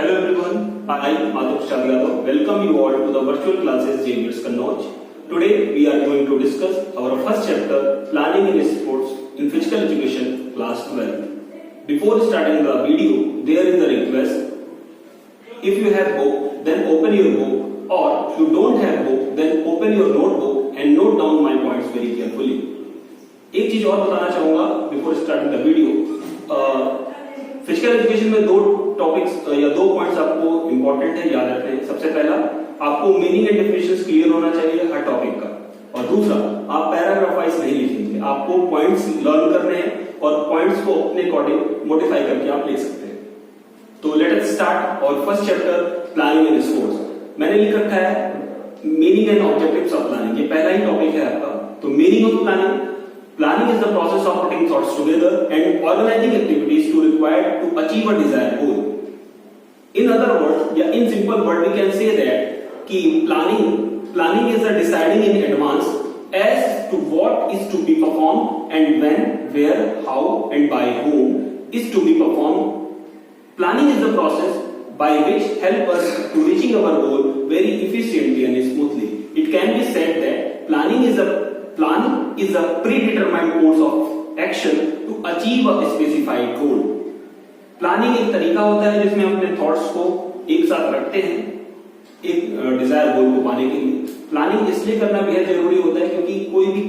Hello everyone, I am Madhav Yadav. Welcome you all to the virtual classes JBS Kannauj. Today we are going to discuss our first chapter, Planning in Sports in Physical Education, Class 12. Before starting the video, there is a request. If you have book, then open your book, or if you don't have book, then open your notebook and note down my points very carefully. एक चीज और बताना चाहूंगा before starting the video. Physical education में दो topics या दो points आपको इंपॉर्टेंट है, याद रखने हैं. सबसे पहला, आपको मीनिंग एंड डेफिनेशंस क्लियर होना चाहिए हर टॉपिक का. और दूसरा, आप पैराग्राफ वाइज नहीं लिखेंगे, आपको पॉइंट्स लर्न करने हैं और पॉइंट्स को अपने अकॉर्डिंग मॉडिफाई करके आप लिख सकते हैं. तो लेट अस स्टार्ट और first chapter, planning in sports. मैंने लिख रखा है meaning and objectives of planning. ये पहला ही टॉपिक है आपका. तो meaning of planning. Planning is the process of putting thoughts together and organizing activities to required to achieve a desired goal. In other words, yeah, in simple word, we can say that कि planning is the deciding in advance as to what is to be performed and when, where, how, and by whom is to be performed. Planning is the process by which help us to reaching our goal very efficiently and smoothly. It can be said that planning is a predetermined course of action to achieve a specified goal. Planning एक तरीका होता है जिसमें हम अपने thoughts को एक साथ रखते हैं एक डिजायर गोल को पाने के लिए. प्लानिंग इसलिए करना बेहद जरूरी होता है क्योंकि कोई भी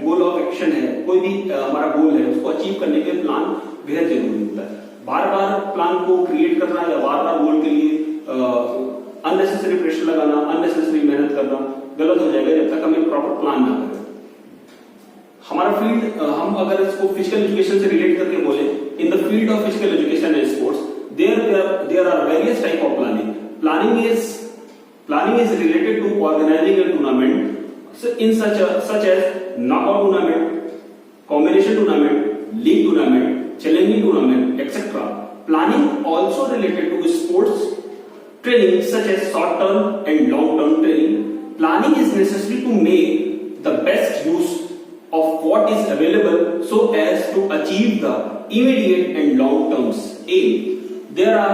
गोल ऑफ एक्शन है, कोई भी हमारा गोल है, उसको अचीव करने के लिए प्लान बेहद जरूरी होता है. बार बार प्लान को क्रिएट करना या बार बार गोल के लिए अननेसेसरी प्रेशर लगाना, अननेसेसरी मेहनत करना गलत हो जाएगा जब तक हम एक प्रॉपर प्लान ना करें. हमारा फील्ड, हम अगर इसको फिजिकल एजुकेशन से रिलेट करके बोले, in the field of physical education and sports there are various type of planning. Planning is related to organising a tournament in such as knockout tournament, combination tournament, league tournament, challenging tournament, etcetera. Planning also related to sports training such as short term and long term training. Planning is necessary to make the best use of what is available so as to achieve the immediate and long term aim. There are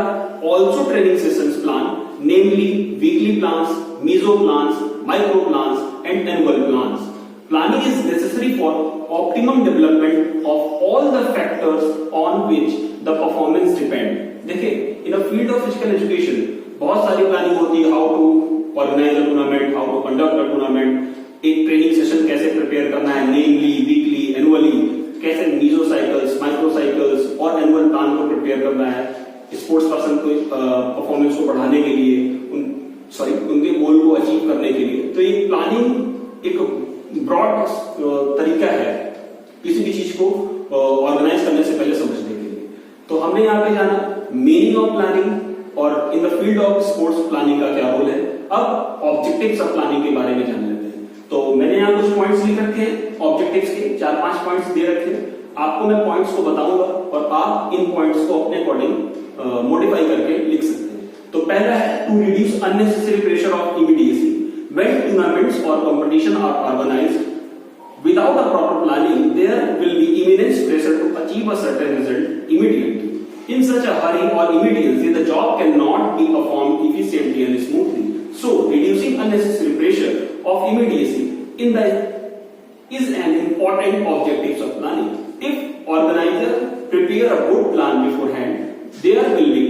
also training sessions planned, namely weekly plans, meso plans, micro plans, and annual plans. Planning is necessary for optimum development of all the factors on which the performance depend. देखिए, in a field of physical education बहुत सारी planning होती है. How to organise a tournament, how to conduct a tournament, एक training session कैसे prepare करना है, namely, weekly, annually, कैसे मीजो साइकिल्स, माइक्रो साइकिल्स और एनुअल प्लान को प्रिपेयर करना है स्पोर्ट्स पर्सन को परफॉर्मेंस को बढ़ाने के लिए, उनके गोल को अचीव करने के लिए. तो ये प्लानिंग एक ब्रॉड तरीका है किसी भी चीज को ऑर्गेनाइज करने से पहले समझने के लिए. तो हमने यहाँ पे जाना मीनिंग ऑफ प्लानिंग और इन the field of sports planning का क्या रोल है. अब ऑब्जेक्टिव्स ऑफ प्लानिंग के बारे में जान लेते हैं. तो मैंने यहाँ कुछ पॉइंट्स लिख रखे हैं ऑब्जेक्टिव्स के, 4-5 पॉइंट्स दे रखे हैं. आपको मैं पॉइंट्स को बताऊंगा और आप इन पॉइंट्स को अपने अकॉर्डिंग मॉडिफाई करके लिख सकते हैं. तो पहला है to reduce unnecessary pressure of immediacy. When tournaments और competition are organised without a proper planning, there will be immense pressure to achieve a certain result immediately. In such a hurry or immediacy, the job cannot be performed efficiently and smoothly. So, reducing unnecessary pressure of immediacy is an important objective of planning. If organizers prepare a good plan beforehand, there will be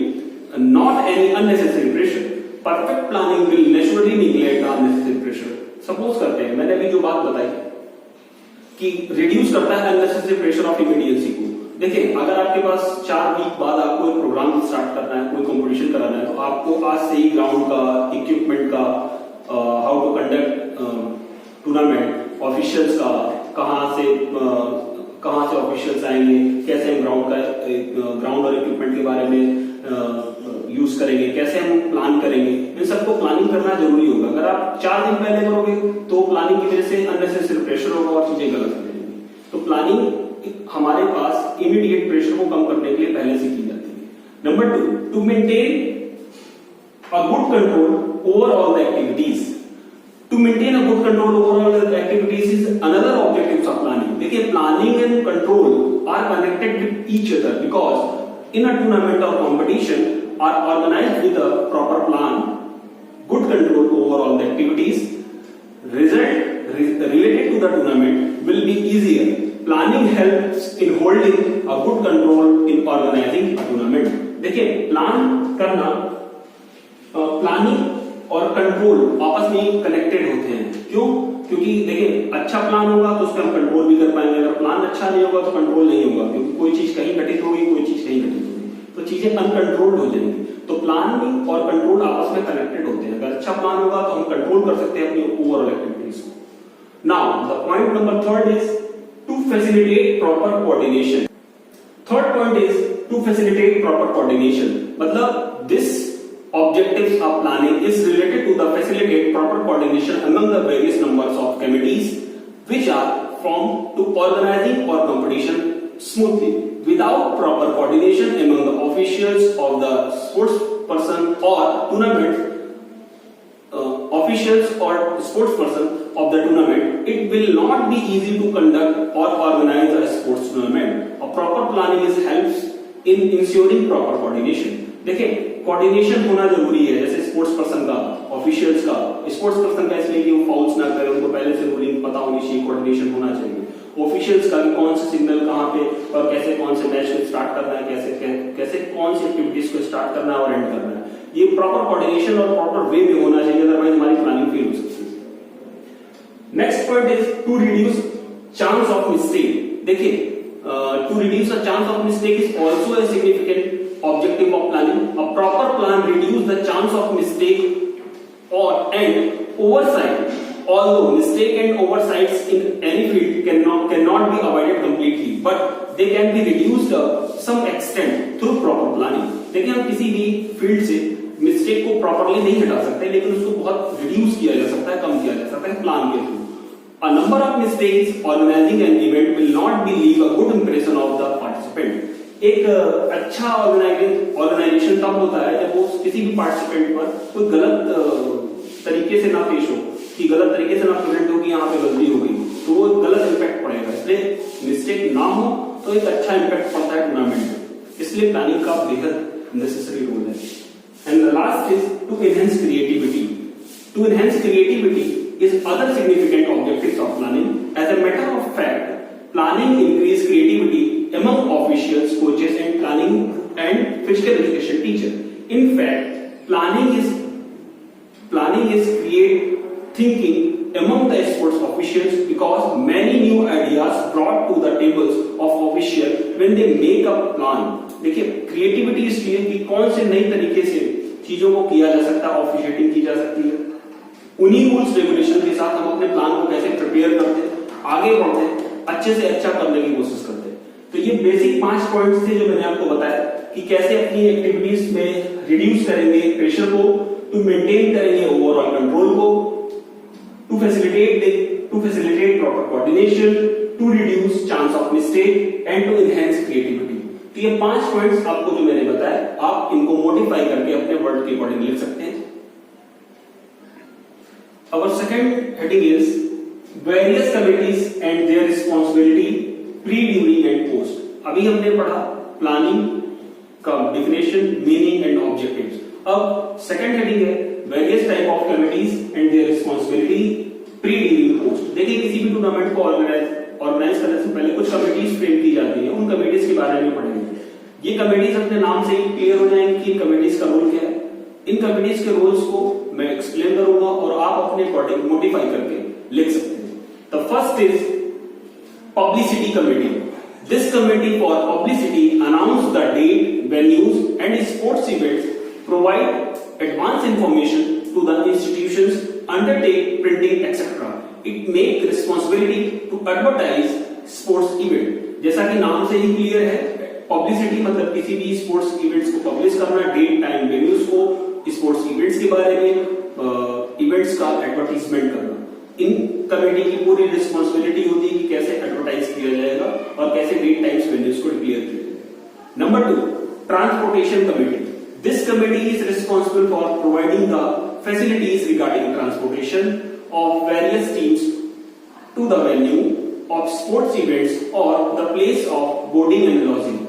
not any unnecessary pressure. Perfect planning will naturally neglect the unnecessary pressure. Suppose करते हैं, मैंने अभी जो बात बताई कि reduce करता है अननेसेसरी प्रेशर ऑफ इमीडिएसी को. देखिए, अगर आपके पास 4 वीक बाद आपको एक प्रोग्राम स्टार्ट करना है, कोई कंपटीशन कराना है, तो आपको आज से ही ग्राउंड का, इक्विपमेंट का, how to conduct tournament, officials का, कहां से ऑफिशियल्स आएंगे, कैसे हम ग्राउंड और इक्विपमेंट के बारे में यूज करेंगे, कैसे हम प्लान करेंगे, इन सबको प्लानिंग करना जरूरी होगा. अगर आप 4 दिन पहले करोगे तो प्लानिंग की वजह से अननेसेसरी प्रेशर होगा और चीजें गलत हो जाएंगी. तो प्लानिंग हमारे पास इमीडिएट प्रेशर को कम करने के लिए पहले से की जाती है. Number 2, to maintain a good control over all the activities. To maintain a good control over all the activities is another objective of planning. देखिए, planning and control are connected with each other because in a tournament और competition are organized with a proper plan, good control over all the activities, result related to the tournament will be easier. Planning helps in holding a good control in organizing a tournament. देखिए plan करना, planning और control आपस में connected होते हैं. क्यों? क्योंकि देखिए अच्छा प्लान होगा तो उस पर हम कंट्रोल भी कर पाएंगे. अगर प्लान अच्छा नहीं होगा तो कंट्रोल नहीं होगा, क्योंकि कोई चीज कहीं घटित होगी, कोई चीज कहीं घटित होगी, तो चीजें अनकंट्रोल्ड हो जाएंगी. तो प्लानिंग और कंट्रोल आपस में कनेक्टेड होते हैं. अगर अच्छा प्लान होगा तो हम कंट्रोल कर सकते हैं अपनी ओवरऑल एक्टिविटीज को. Now the point number third is to facilitate proper coordination. Third point is to facilitate proper coordination. मतलब this objectives of planning is related to the facilitate proper coordination among the various numbers of committees which are formed to organizing or competition smoothly. Without proper coordination among the officials of the sports person or tournament officials or sports person of the tournament, it will not be easy to conduct or organize a sports tournament. A proper planning is helps in ensuring proper coordination. देखिए coordination होना जरूरी है. जैसे sports person का, officials का. Sports person का इसलिए कि वो फाउल्स ना करे, उनको पहले से रूलिंग पता होनी चाहिए, कोऑर्डिनेशन होना चाहिए. ऑफिशियल्स का कि कौन से सिग्नल कहां पे और कैसे कौन से मैच को स्टार्ट करना है, कैसे कौन सी एक्टिविटीज को स्टार्ट करना है और एंड करना है. ये प्रॉपर कोऑर्डिनेशन और प्रॉपर वे में होना चाहिए, अदरवाइज हमारी प्लानिंग फेल हो सकती है. Next point is to reduce chance of mistake. देखिए to reduce the chance of mistake is also a significant objective of planning. A proper plan reduces the chance of mistake and oversight. Although mistake and oversights in any field cannot be avoided completely, but they can be reduced to some extent through proper planning. देखिए हम किसी भी field से mistake को properly नहीं हटा सकते, लेकिन उसको बहुत रिड्यूस किया जा सकता है, कम किया जा सकता है प्लान के through. A number of mistakes organizing an event will not be leave a good impression of the participant. एक अच्छा ऑर्गेनाइजेशन तब होता है जब वो किसी भी पार्टिसिपेंट पर कोई गलत तरीके से ना पेश हो, कि गलत तरीके से ना प्रेजेंट हो कि यहाँ पे गलती हो गई, तो वो गलत इम्पैक्ट पड़ेगा. इसलिए मिस्टेक ना हो तो एक अच्छा इम्पैक्ट पड़ता है टूर्नामेंट में. इसलिए प्लानिंग का बेहद नेसेसरी रोल है. And the last is to enhance creativity. To enhance creativity is other significant objectives of planning. As a matter of fact, planning increase creativity among officials, coaches and planning and physical education teacher. In fact, planning is create thinking among the sports officials because many new ideas brought to the tables of official when they make a plan. देखिए creativity इसलिए कि कौन से नए तरीके से चीजों को किया जा सकता है, ऑफिशिएटिंग की जा सकती है. उन्हीं रूल्स रेगुलेशन के साथ हम अपने प्लान को कैसे प्रिपेयर करते, आगे बढ़ते, अच्छे से अच्छा करने की कोशिश करते हैं. तो ये बेसिक 5 पॉइंट्स थे जो मैंने आपको बताया कि कैसे अपनी एक्टिविटीज में रिड्यूस करेंगे प्रेशर को, टू मेंटेन करेंगे ओवरऑल कंट्रोल को, to facilitate proper coordination, to reduce chance of mistake and to enhance creativity. तो ये 5 पॉइंट्स आपको जो मैंने बताया, आप इनको मॉडिफाई करके अपने वर्ड के अकॉर्डिंग लिख सकते हैं. Our second heading is various committees and their responsibility pre, during and post. अभी हमने पढ़ा प्लानिंग का डिफिनेशन, मीनिंग एंड ऑब्जेक्टिव्स. अब सेकंड हेडिंग है various type of committees and their responsibility pre, during, post. देखिए किसी भी टूर्नामेंट को ऑर्गेनाइज करने से पहले कुछ कमिटीज फ्रेम की जाती है. उन कमिटीज के बारे में पढ़ेंगे. ये कमिटीज अपने नाम से ही क्लियर हो जाएंगे कि इन कमिटीज का रोल क्या है. इन कमिटीज के रोल्स को मैं एक्सप्लेन करूंगा और आप अपने अकॉर्डिंग मॉडिफाई करके लिख सकते हैं. The first is publicity committee. This committee for publicity announce the date, venues and sports events, provide advance information to the institutions, undertake printing etc. It make responsibility to advertise sports event. जैसा कि नाम से ही clear है, publicity मतलब किसी भी sports events को publish करना, डेट, टाइम, वेन्यूज को, स्पोर्ट्स इवेंट्स के बारे में इवेंट्स का एडवर्टाइजमेंट करना. इन कमेटी की पूरी रिस्पांसिबिलिटी होती है कि कैसे एडवर्टाइज किया जाएगा और कैसे डेट, टाइम्स, वेन्यूज को डिक्लेयर किया जाएगा. Number 2, transportation committee. This committee is responsible for providing the facilities regarding transportation of various teams to the venue of sports events or the place of boarding and lodging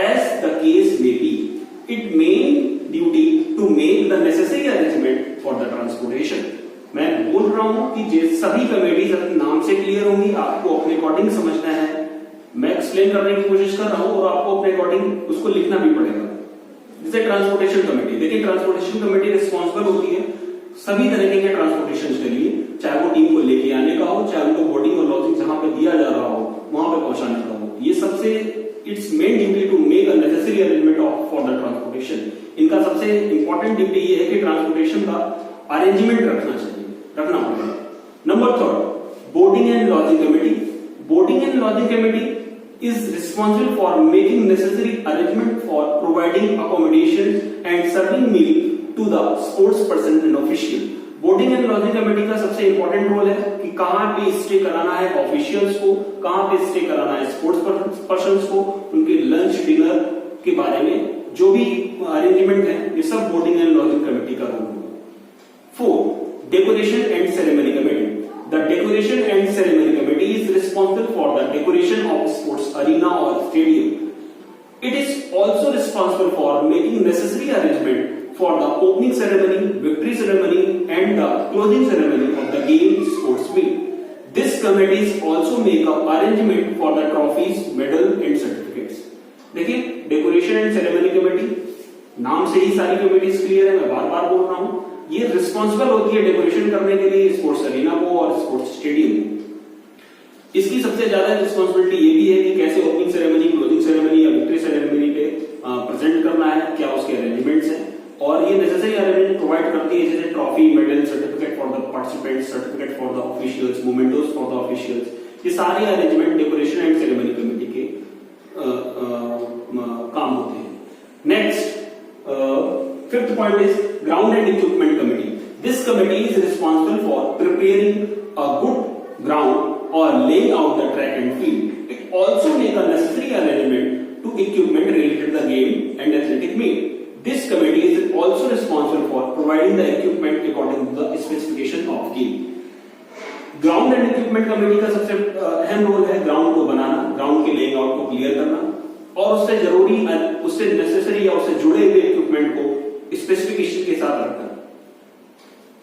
as the case may be. Its main duty रहा हूं कि सभी committees अपने नाम से clear होंगी, आपको अपने अकॉर्डिंग समझना है। मैं एक्सप्लेन करने की कोशिश कर रहा हूं और आपको अपने अकॉर्डिंग उसको लिखना भी पड़ेगा। जैसे ट्रांसपोर्टेशन कमेटी, देखिए ट्रांसपोर्टेशन कमेटी रिस्पॉन्सिबल होती है सभी तरीके के ट्रांसपोर्टेशन के लिए, चाहे वो टीम को लेके आने का हो, चाहे उनको बोर्डिंग और लॉजिंग जहां पे दिया जा रहा हो वहां पे पहुंचाने का हो। ये सबसे its main duty to make a necessary arrangement for the transportation. इनका सबसे इंपॉर्टेंट ड्यूटी ये है कि ट्रांसपोर्टेशन का अरेंजमेंट रखना पड़ेगा। Number 3, boarding and lodging committee. Boarding and lodging committee is responsible for making necessary arrangement for providing accommodation and serving meal to the sports person and official। Boarding and lodging committee का सबसे important role है कि कहां पे stay कराना है officials को, कहां पे स्टे कराना है स्पोर्ट्स पर्सन्स को, उनके लंच डिनर के बारे में जो भी अरेंजमेंट है ये सब बोर्डिंग एंड लॉजिंग कमेटी का रोल है। 4, decoration and ceremony committee. The decoration and ceremony committee is responsible for the decoration of sports arena or stadium. It is also responsible for making necessary arrangement for the opening ceremony, victory ceremony, and the closing ceremony of the game sports meet. This committee is also make up arrangement for the trophies, medal, and certificates. देखिए decoration and ceremony committee, नाम से ही सारी committees clear है, मैं बार बार बोल रहा हूं। ये रिस्पॉन्सिबल होती है डेकोरेशन करने के लिए स्पोर्ट्स अरीना को और स्पोर्ट्स स्टेडियम। इसकी सबसे ज्यादा रिस्पॉन्सिबिलिटी ये भी है कि कैसे ओपनिंग सेरेमनी, क्लोजिंग सेरेमनी या विक्ट्री सेरेमनी पे प्रेजेंट करना है, क्या उसके अरेंजमेंट्स हैं, और ये नेसेसरी अरेंजमेंट प्रोवाइड करती है जैसे trophy, medal, certificate for the participants, certificate for the officials, mementos for the officials. ये सारे arrangement decoration and ceremony committee के काम होते हैं। Next, 5th point is ground and equipment committee. This committee is responsible for preparing a good ground or laying out the track and field. It also make a necessary arrangement to equipment related to the game and athletic meet. This committee is also responsible for providing the equipment according to the specification of game. Ground and equipment committee का सबसे अहम role है ground को बनाना, ground के laying out को clear करना और उससे जरूरी, उससे नेसेसरी या उससे जुड़े हुए इक्विपमेंट को स्पेसिफिकेशन के साथ रखना।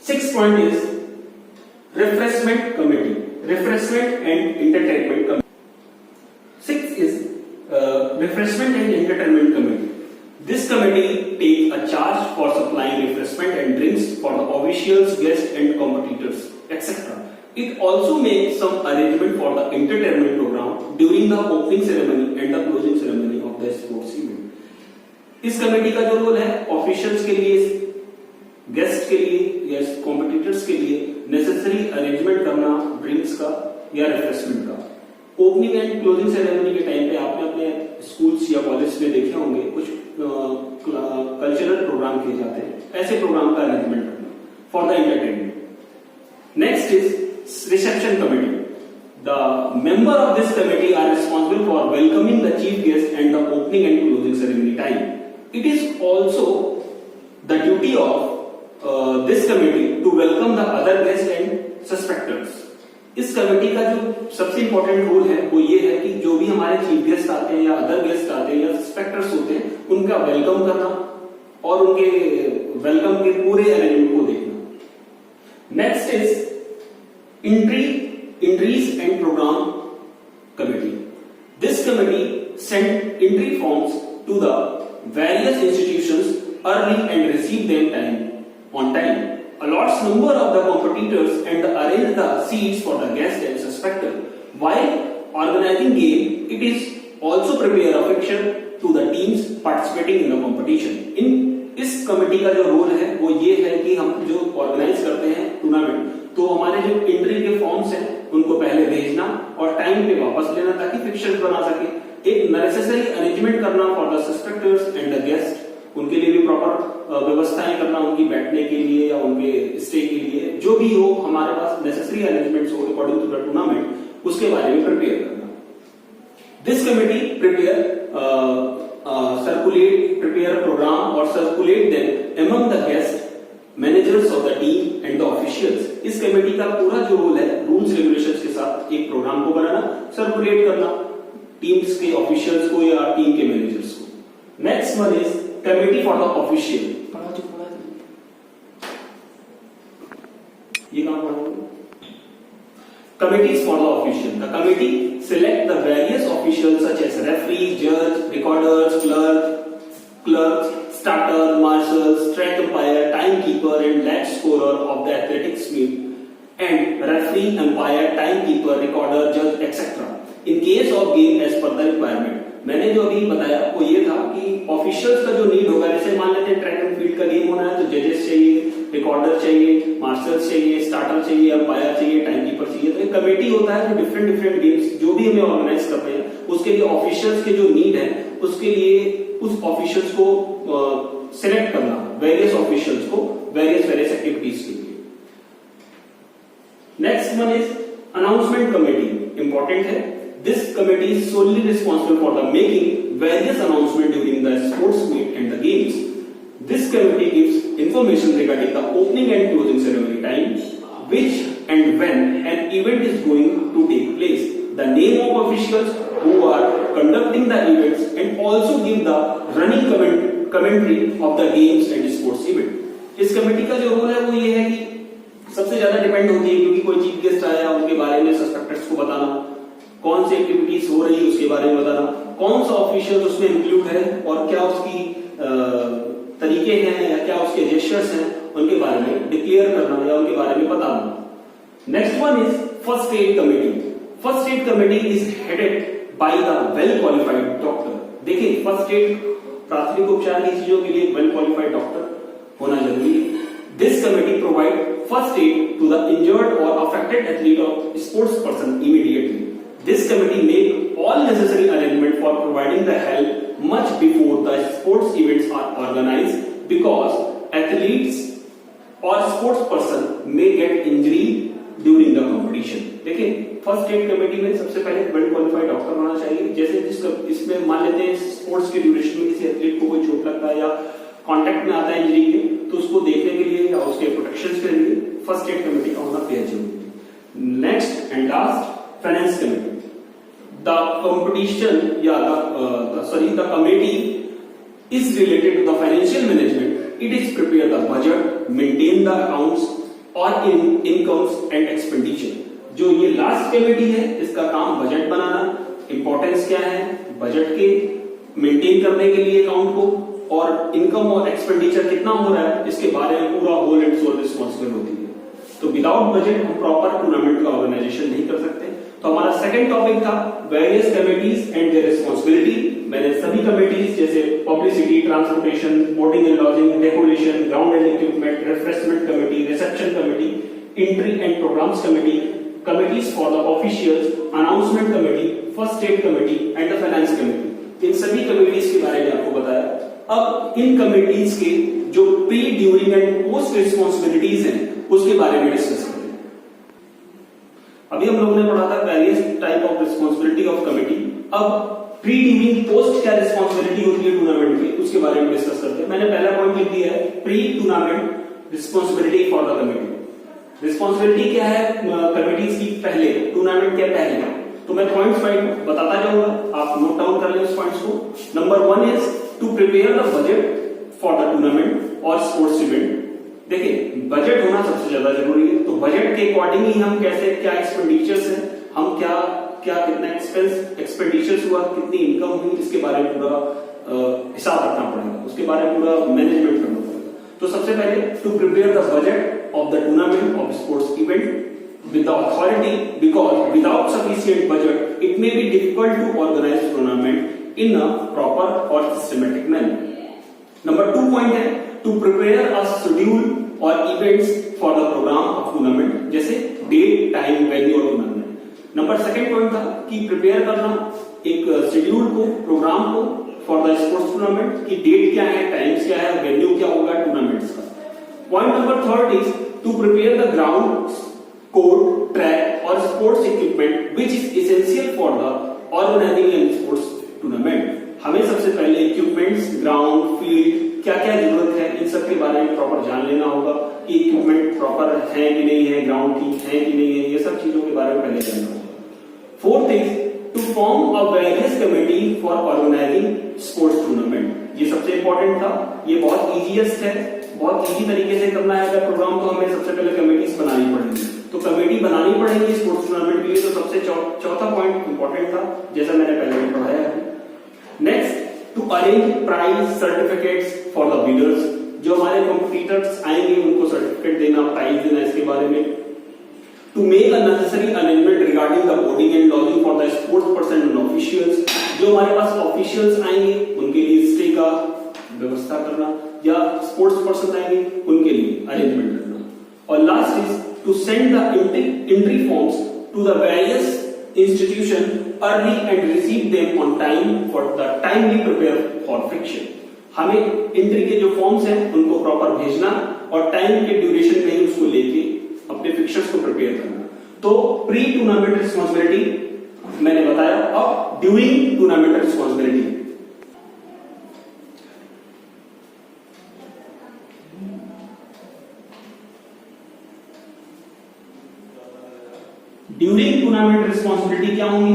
6th point is refreshment committee, refreshment and entertainment committee। 6th is refreshment and entertainment committee. This committee takes a charge for supplying refreshment and drinks for the officials, guests and competitors, etc. It also makes some arrangement for the entertainment program during the opening ceremony and the closing ceremony of the sports event। इस committee का जो role है officials के लिए, guest के लिए या competitors के लिए नेसेसरी अरेंजमेंट करना ड्रिंक्स का या रिफ्रेशमेंट का। ओपनिंग एंड क्लोजिंग सेरेमनी के टाइम पे आपने अपने स्कूल्स या कॉलेज में देखे होंगे कुछ कल्चरल प्रोग्राम किए जाते हैं, ऐसे प्रोग्राम का अरेंजमेंट करना for the entertainment. Next is reception committee. The member of this committee are responsible for welcoming the chief guest and the opening and closing ceremony time. It is also the duty of this committee to welcome the other guests and suspectors। इस committee का जो सबसे important role है वो ये है कि जो भी हमारे चीफ गेस्ट आते हैं या अदर गेस्ट आते हैं या सस्पेक्टर्स होते हैं उनका वेलकम करना और उनके वेलकम के पूरे अरेंजमेंट को देखना। Next is Entries and Program Committee. This committee sent entry forms to the various institutions early and receive them on time, allots number of the competitors and arrange the seats for the guests and suspector. While organizing game, it is also prepare a fixture to the teams participating in the competition. इस committee का जो role है वो ये है कि हम जो ऑर्गेनाइज करते हैं टूर्नामेंट, तो हमारे जो एंट्री के फॉर्म्स हैं उनको पहले भेजना और टाइम पे वापस लेना ताकि फिक्चर्स बना सके। एक नेसेसरी अरेंजमेंट करना for the spectators and the guest, उनके लिए भी प्रॉपर व्यवस्थाएं करना उनकी बैठने के लिए या उनके स्टे के लिए, जो भी हो हमारे पास नेसेसरी अरेंजमेंट्स हो अकॉर्डिंग टू द टूर्नामेंट, उसके बारे में प्रिपेयर करना। This committee prepare prepare a program or circulate them among the guests, managers of the team and the officials। इस कमेटी का पूरा जो रोल है रूल्स रेगुलेशंस के साथ एक प्रोग्राम को बनाना, सर्कुलेट करना टीम्स के ऑफिशियल्स को या टीम के मैनेजर्स को। Next one is committee for the official. ये कहां पढ़ोगे? Committees for the official. The committee select the various officials such as referee, judge, recorders, clerks, starter, marshals, track umpire, timekeeper, and lag scorer of the athletics meet, and referee, umpire, timekeeper, recorder, judge, etc. In case of game as per the requirement. मैंने जो अभी बताया वो ये था कि officials का जो नीड होगा, जैसे मान लेते हैं ट्रैक एंड फील्ड का गेम होना है तो जजेस चाहिए, रिकॉर्डर चाहिए, मार्शल्स चाहिए, स्टार्टर चाहिए, अंपायर चाहिए, टाइमकीपर चाहिए। तो एक कमेटी होता है जो डिफरेंट गेम्स जो भी हमें ऑर्गेनाइज कर रहे हैं उसके लिए ऑफिशियल्स के जो नीड है उसके लिए उस ऑफिशियल्स को सिलेक्ट करना, वेरियस ऑफिशियल्स को वेरियस एक्टिविटीज के लिए। Next one is announcement committee, important है। This committee is solely responsible for the making various announcements during the sports meet and the games. This committee gives information regarding the opening and closing ceremony time, which and when an event is going to take place, the name of officials who are conducting the events, and also give the running commentary of the games and sports event. इस committee का जो role है वो ये है कि सबसे ज्यादा डिपेंड होती है क्योंकि कोई चीफ गेस्ट आया उनके बारे में सस्पेक्टेड्स को बताना, कौन सी एक्टिविटीज हो रही है उसके बारे में बताना, कौन सा ऑफिशियल उसमें इंक्लूड है और क्या उसकी तरीके हैं या क्या उसके जेस्चर्स हैं उनके बारे में डिक्लेयर करना या उनके बारे में बताना। Next one is first aid committee. First aid committee is headed by the well qualified doctor. देखिए फर्स्ट एड प्राथमिक उपचार की चीजों के लिए वेल क्वालिफाइड डॉक्टर होना जरूरी है। This committee provide first aid to the injured और अफेक्टेड एथलीट और sports person immediately. This committee make all necessary arrangement for providing the help much before the sports events are organized because athletes or sports person may get injury during the competition. देखिए first aid committee में सबसे पहले well qualified doctor होना चाहिए। जैसे इसमें मान लेते हैं स्पोर्ट्स के ड्यूरेशन में किसी एथलीट को कोई चोट लगता है या कांटेक्ट में आता है इंजरी के, तो उसको देखने के लिए या उसके प्रोटेक्शन के लिए फर्स्ट एड कमेटी का होना बेहद जरूरी है। Next and last finance committee. The competition, the committee is related to the financial management. It is prepare the budget, maintain the accounts or incomes and expenditure. जो ये last committee है इसका काम बजट बनाना, इंपॉर्टेंस क्या है budget के, maintain करने के लिए अकाउंट को और इनकम और एक्सपेंडिचर कितना हो रहा है इसके बारे में पूरा होल एंड सोल रिस्पॉन्सिबल होती है। तो विदाउट बजट हम प्रॉपर टूर्नामेंट का ऑर्गेनाइजेशन नहीं कर सकते। तो हमारा सेकंड टॉपिक था various committees and their responsibility. मैंने सभी कमिटीज जैसे publicity, transportation, boarding and lodging, decoration, ground and equipment, refreshment committee, reception committee, entry and programmes committee, committees for the officials, announcement committee, first aid committee and the finance committee, इन सभी committees के बारे में आपको बताया। अब इन committees के जो pre, during and post responsibilities हैं उसके बारे में डिस्कस करेंगे। अभी हम लोगों ने पढ़ा था various type of responsibility of committee. अब प्री, ड्यूरिंग, पोस्ट क्या रिस्पांसिबिलिटी होती है टूर्नामेंट की उसके बारे में डिस्कस करते हैं। मैंने पहला पॉइंट लिख दिया है pre tournament responsibility for the committee. Responsibility क्या है कमिटीज की पहले, टूर्नामेंट के पहले, तो मैं पॉइंट्स बताता जाऊंगा, आप नोट डाउन कर लें उस पॉइंट्स को। Number 1 is to prepare the budget for the tournament और स्पोर्ट्स इवेंट। देखिए बजट होना सबसे ज्यादा जरूरी है, तो बजट के अकॉर्डिंग ही हम कैसे क्या एक्सपेंडिचर्स है, हम क्या कितना एक्सपेंडिचर्स हुआ, कितनी इनकम हुई, इसके बारे में पूरा हिसाब रखना पड़ेगा, उसके बारे में पूरा मैनेजमेंट करना पड़ेगा। तो सबसे पहले to prepare the budget of the tournament of sports event with the authority, because without sufficient budget it may be difficult to organize tournament in a proper or systematic manner. Number 2 point है to prepare a schedule or events for the program of tournament, जैसे date, time, venue और tournament. Number 2 point था कि prepare करना एक schedule को, programme को for the sports tournament की डेट क्या है, टाइम्स क्या है, वेन्यू क्या होगा टूर्नामेंट्स का। Point number 3 is to prepare the ground, court, track or sports equipment which is essential for the organizing and sports tournament. हमें सबसे पहले इक्विपमेंट्स, ग्राउंड, फील्ड क्या क्या जरूरत है इन सब के बारे में प्रॉपर जान लेना होगा कि इक्विपमेंट प्रॉपर है कि नहीं है, ग्राउंड ठीक है कि नहीं है, ये सब चीजों के बारे में पहले जानना होगा। 4th is to form a various committee for organizing sports tournament. ये सबसे इंपॉर्टेंट था, ये बहुत इजीएस्ट है, बहुत इजी तरीके से करना है अगर प्रोग्राम, तो हमें सबसे पहले कमेटीज बनानी पड़ेगी। तो कमेटी बनानी पड़ेगी स्पोर्ट्स टूर्नामेंट के लिए, तो सबसे चौथा पॉइंट इंपॉर्टेंट था, जैसा मैंने पहले भी पढ़ाया है। Next, to arrange prize certificates for the winners. जो हमारे कॉम्पिटिटर्स आएंगे उनको सर्टिफिकेट देना, प्राइज देना, इसके बारे में। To make a necessary arrangement regarding the boarding and lodging for the sports person and officials. जो हमारे पास ऑफिशियल्स आएंगे उनके लिए स्टे का व्यवस्था करना, या स्पोर्ट्स पर्सन आएंगे उनके लिए अरेंजमेंट करना। और last is to send the entry forms to the various institution early and receive them on time for the timely prepare for fiction। हमें एंट्री के जो फॉर्म्स हैं उनको प्रॉपर भेजना और टाइम के ड्यूरेशन में ही उसको लेके अपने फिक्शंस को प्रिपेयर करना। तो प्री टूर्नामेंट रिस्पांसिबिलिटी मैंने बताया। अब during tournament responsibility, during tournament responsibility क्या होंगी?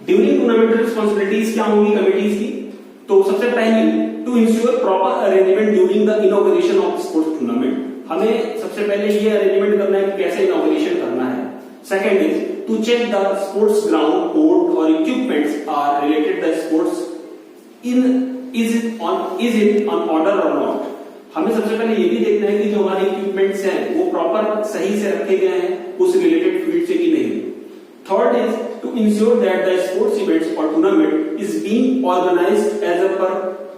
ड्यूरिंग टूर्नामेंट रिस्पांसिबिलिटीज क्या होंगी कमिटीज की? तो सबसे पहले to ensure proper arrangement during the inauguration of sports tournament. हमें सबसे पहले ये अरेंजमेंट करना है कि कैसे इनॉग्रेशन करना है। Second is to check the sports ground, court और equipments are related the sports is it on order और नॉट। हमें सबसे पहले ये भी देखना है कि जो हमारे इक्विपमेंट्स हैं वो प्रॉपर सही से रखे गए हैं उस रिलेटेड फील्ड से कि नहीं। Third is to ensure that the sports events और tournament is being organised as a per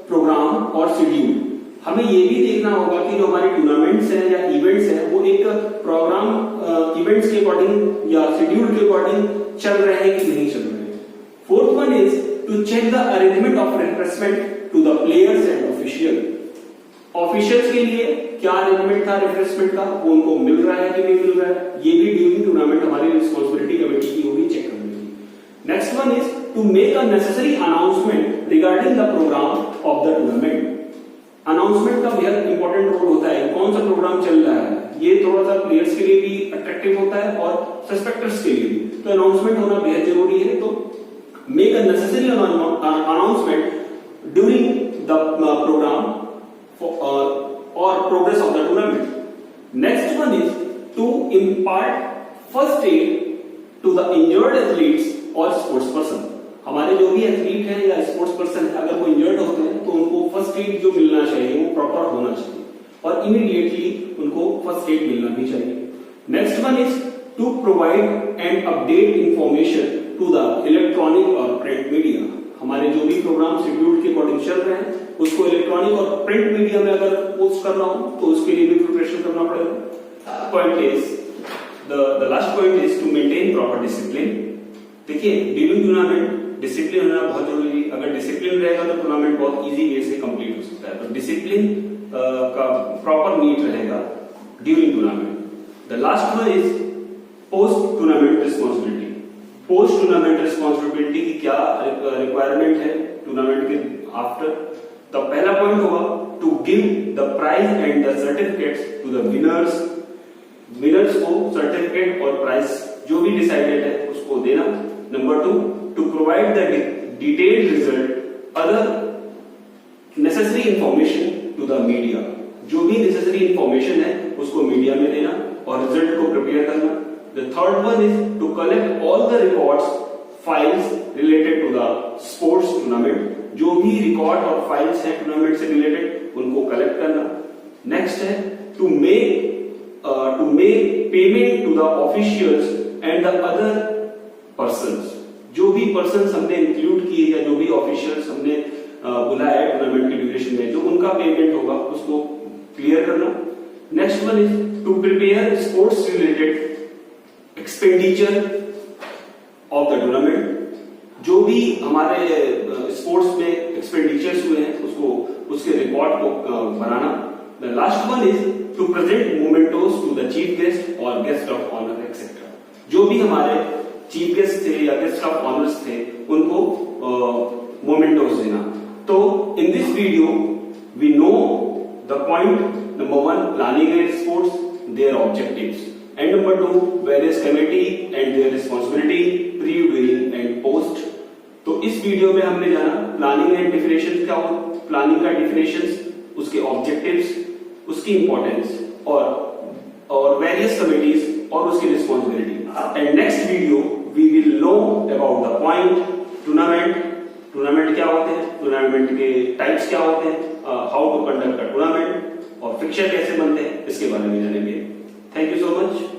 programme और शेड्यूल। हमें ये भी देखना होगा कि जो हमारे टूर्नामेंट्स हैं या इवेंट्स हैं वो एक प्रोग्राम इवेंट्स के अकॉर्डिंग या शेड्यूल के अकॉर्डिंग चल रहे हैं कि नहीं चल रहे हैं। Fourth one is to check the arrangement of refreshment to the players and official. Officials के लिए क्या अरेंजमेंट था रिफ्रेशमेंट का, वो उनको मिल रहा है कि नहीं मिल रहा है, ये भी ड्यूरिंग टूर्नामेंट हमारी रिस्पांसिबिलिटी कमेटी की होगी चेक करने की। Next one is to make a necessary announcement regarding the programme of the tournament. Announcement का बेहद इंपॉर्टेंट रोल होता है, कौन सा प्रोग्राम चल रहा है, ये थोड़ा सा प्लेयर्स के लिए भी अट्रैक्टिव होता है और सस्पेक्टर्स के लिए भी, तो अनाउंसमेंट होना बेहद जरूरी है। तो make a necessary announcement during the programme or progress of the tournament. Next one is to impart first aid to the injured athletes or sports person। हमारे जो भी एथलीट हैं या स्पोर्ट्स पर्सन अगर वो इंजर्ड होते हैं तो उनको फर्स्ट एड जो मिलना चाहिए वो प्रॉपर होना चाहिए और इमीडिएटली उनको फर्स्ट एड मिलना भी चाहिए। Next one is to provide and update information to the electronic और प्रिंट मीडिया। हमारे जो भी प्रोग्राम शेड्यूल के अकॉर्डिंग चल रहे हैं उसको इलेक्ट्रॉनिक और प्रिंट मीडिया में अगर पोस्ट करना हो तो उसके लिए भी प्रिपरेशन करना पड़ेगा। Point is the last point is to maintain proper discipline. देखिए ड्यूरिंग टूर्नामेंट डिसिप्लिन होना बहुत जरूरी है। अगर डिसिप्लिन रहेगा तो टूर्नामेंट बहुत इजी वे से कंप्लीट हो सकता है। तो डिसिप्लिन का प्रॉपर नीड रहेगा during tournament. The last one is post tournament responsibility. Post tournament responsibility की क्या रिक्वायरमेंट है टूर्नामेंट के आफ्टर? तो पहला पॉइंट होगा to give the prize and the certificates to the winners. Winners को सर्टिफिकेट और प्राइज जो भी डिसाइडेड है उसको देना। Number two, to provide the detailed result, other necessary information to the media. जो भी नेसेसरी इंफॉर्मेशन है उसको मीडिया में देना और रिजल्ट को प्रिपेयर करना। The third one is to collect all the records, files related to the sports tournament। जो भी रिकॉर्ड और फाइल्स हैं टूर्नामेंट से रिलेटेड उनको कलेक्ट करना। नेक्स्ट है to make payment to the officials and the other persons. जो भी पर्संस हमने इंक्लूड किए या जो भी ऑफिशियल्स हमने बुलाया टूर्नामेंट के ड्यूरेशन में जो उनका पेमेंट होगा उसको क्लियर करना। Next one is to prepare sports related expenditure of the tournament. जो भी हमारे स्पोर्ट्स में एक्सपेंडिचर्स हुए हैं उसको उसके रिकॉर्ड को बनाना। The last one is to present mementos to the chief guest और गेस्ट ऑफ ऑनर एक्सेट्रा। जो भी हमारे चीफ गेस्ट थे या गेस्ट ऑफ ऑनर्स थे उनको मोमेंटोस देना। तो in this video we know the point number 1 planning and sports, their objectives, and number 2 various committee and their responsibility, pre, during and post। तो इस वीडियो में हमने जाना प्लानिंग एंड डिफिनेशन क्या हो, प्लानिंग का डिफिनेशन, उसके ऑब्जेक्टिव्स, उसकी इंपॉर्टेंस और वेरियस कमिटीज और उसकी responsibility. And next video we will know about the point tournament क्या होते हैं, टूर्नामेंट के टाइप्स क्या होते हैं, how to conduct a tournament और फिक्चर कैसे बनते हैं, इसके बारे में जानेंगे। Thank you so much.